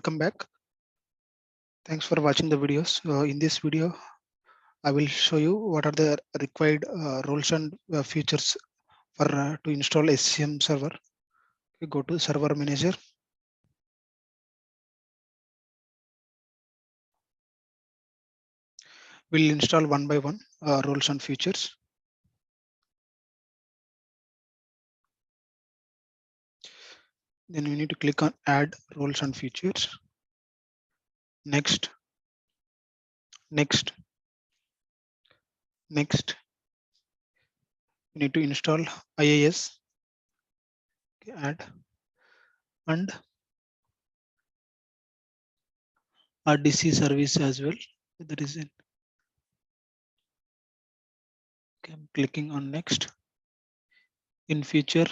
Welcome back. Thanks for watching the videos. In this video, I will show you what are the required roles and features for to install SCCM server. You go to Server Manager. We'll install one by one roles and features. Then we need to click on Add Roles and Features. Next. Next. Next. We need to install IIS. Okay, add and RDC service as well. That is it. Okay, I'm clicking on Next. In future,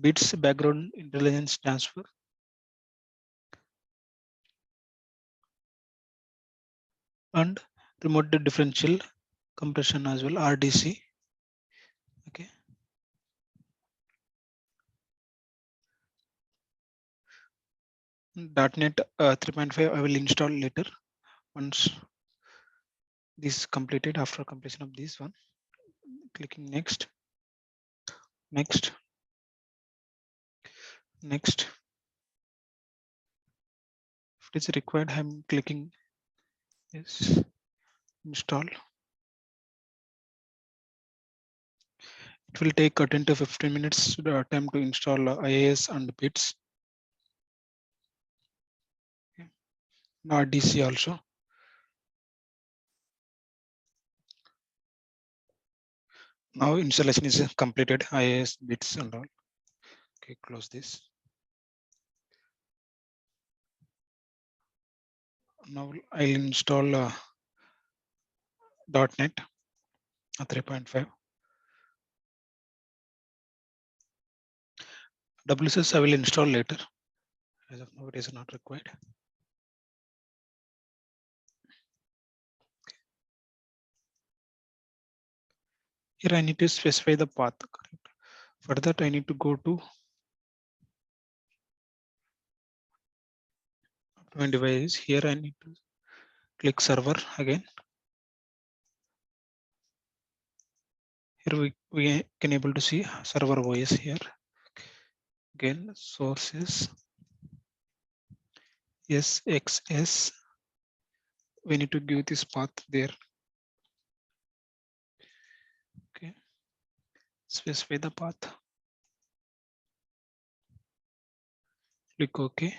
bits background intelligence transfer. And remote differential compression as well, RDC. Okay. .NET 3.5 I will install later once this is completed. After completion of this one, clicking next. Next. Next. If it is required, I'm clicking yes. Install. It will take 10 to 15 minutes time to install IIS and bits. Okay. Now RDC also. Now installation is completed. IIS bits and all. Okay, close this. Now I'll install .NET 3.5. WSS I will install later. As of now, it is not required. Here I need to specify the path. Correct. For that, I need to go to my device. Here I need to click server again. Here we can able to see server OS here. Again, sources SXS. We need to give this path there. Okay. Specify the path. Click OK.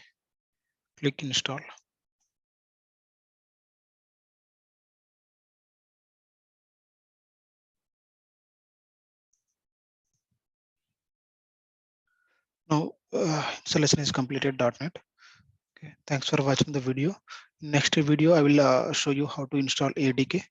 Click install. Now installation is completed. .NET. Okay. Thanks for watching the video. Next video, I will show you how to install ADK.